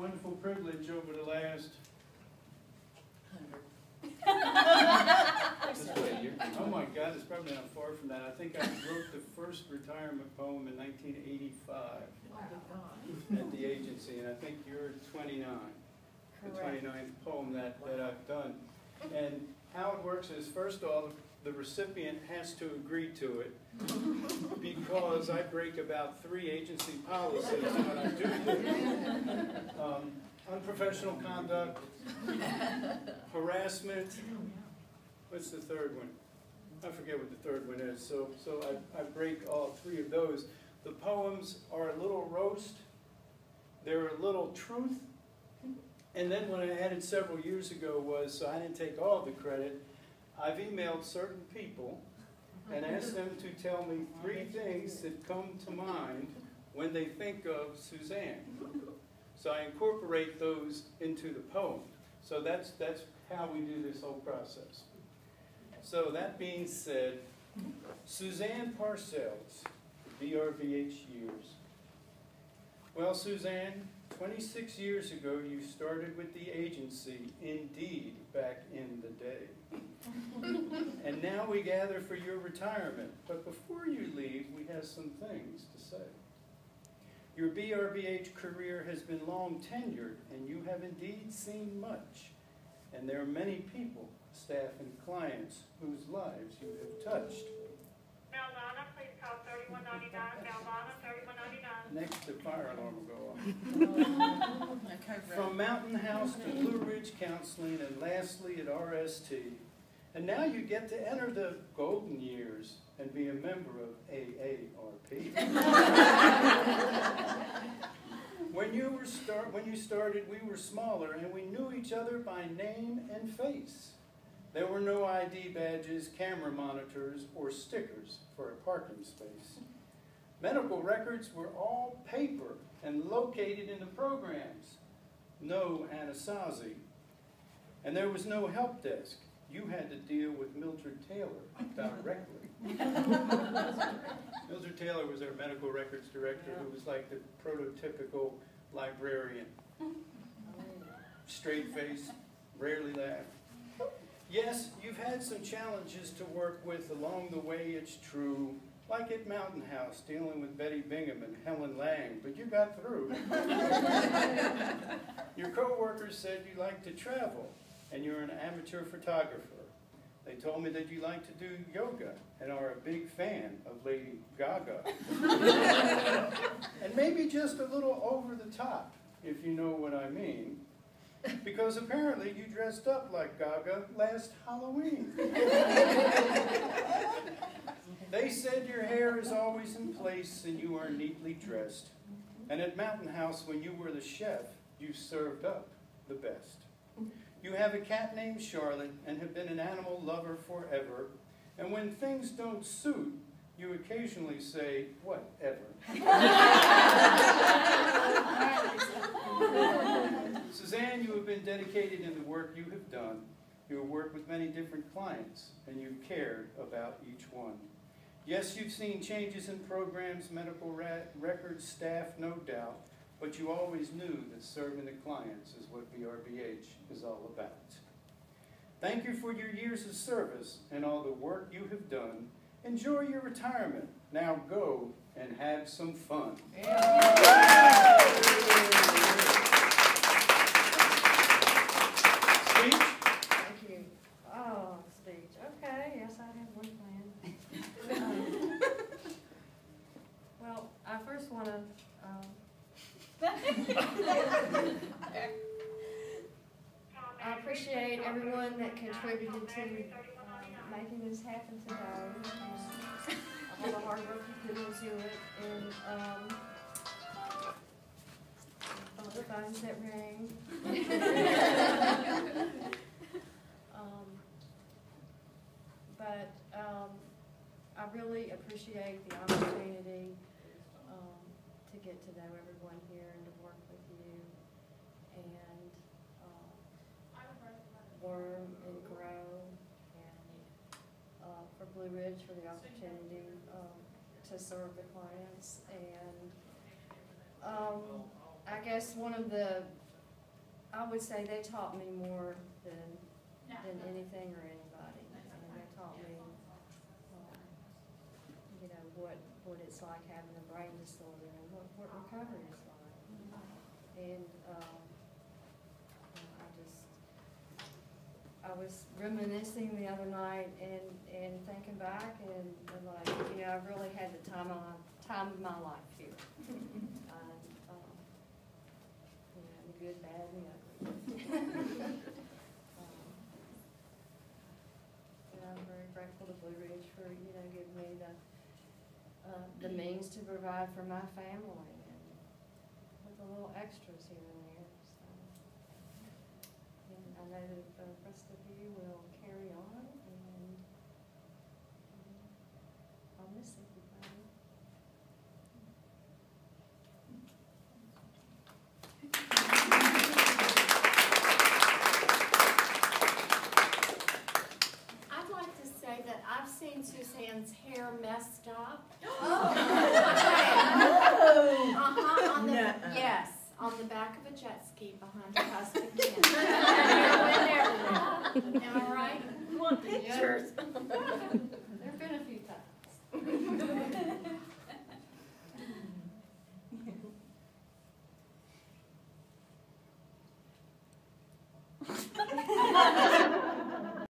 wonderful privilege over the last, oh my God, it's probably not far from that. I think I wrote the first retirement poem in 1985 at the agency, and I think you're 29, the 29th poem that I've done. And how it works is, first of all, the recipient has to agree to it, because I break about 3 agency policies when I do this. Unprofessional conduct, harassment, what's the third one? I forget what the third one is, so I break all 3 of those. The poems are a little roast, they're a little truth, and then what I added several years ago was, so I didn't take all the credit, I've emailed certain people and asked them to tell me 3 things that come to mind when they think of Suzanne. So I incorporate those into the poem. So that's how we do this whole process. So that being said, Suzanne Parcells, BRBH years. Well, Suzanne, 26 years ago you started with the agency, indeed, back in the day. And now we gather for your retirement. But before you leave, we have some things to say. Your BRBH career has been long tenured, and you have indeed seen much. And there are many people, staff and clients, whose lives you have touched. Galvana, please call 3199. Galvana, 3199. Next, the fire alarm will go off. From Mountain House to Blue Ridge Counseling, and lastly at RST. And now you get to enter the golden years and be a member of AARP. When you started, we were smaller, and we knew each other by name and face. There were no ID badges, camera monitors, or stickers for a parking space. Medical records were all paper and located in the programs. No Anasazi. And there was no help desk. You had to deal with Mildred Taylor directly. Mildred Taylor was our medical records director, who was like the prototypical librarian. Straight face, rarely laughed. Yes, you've had some challenges to work with along the way, it's true, like at Mountain House, dealing with Betty Bingham and Helen Lang, but you got through. Your co-workers said you like to travel, and you're an amateur photographer. They told me that you like to do yoga and are a big fan of Lady Gaga. And maybe just a little over the top, if you know what I mean. Because apparently you dressed up like Gaga last Halloween. They said your hair is always in place and you are neatly dressed. And at Mountain House, when you were the chef, you served up the best. You have a cat named Charlotte and have been an animal lover forever. And when things don't suit, you occasionally say, whatever. Suzanne, you have been dedicated in the work you have done. You have worked with many different clients, and you've cared about each one. Yes, you've seen changes in programs, medical records, staff, no doubt, but you always knew that serving the clients is what BRBH is all about. Thank you for your years of service and all the work you have done. Enjoy your retirement. Now go and have some fun. Speech? Thank you. Oh, speech. Okay, yes, I have one plan. Well, I first want to I appreciate everyone that contributed to making this happen today, all the hard work you put into it, and all the phones that rang. But I really appreciate the opportunity to get to know everyone here and to work with you and learn and grow, and for Blue Ridge for the opportunity to serve the clients. And I guess one of the I would say they taught me more than anything or anybody. And they taught me, you know, what it's like having a brain disorder and what recovery is like. And I was reminiscing the other night and thinking back and like, you know, I really had the time of my life here. You know, the good, bad, and the ugly. And I'm very grateful to Blue Ridge for, you know, giving me the means to provide for my family and with a little extras here and there. So, and I know that the rest of you will carry on, and I'll miss everybody. I'd like to say that I've seen Suzanne's hair messed up. Yes, on the back of a jet ski behind her husband Ken. All right? Want pictures?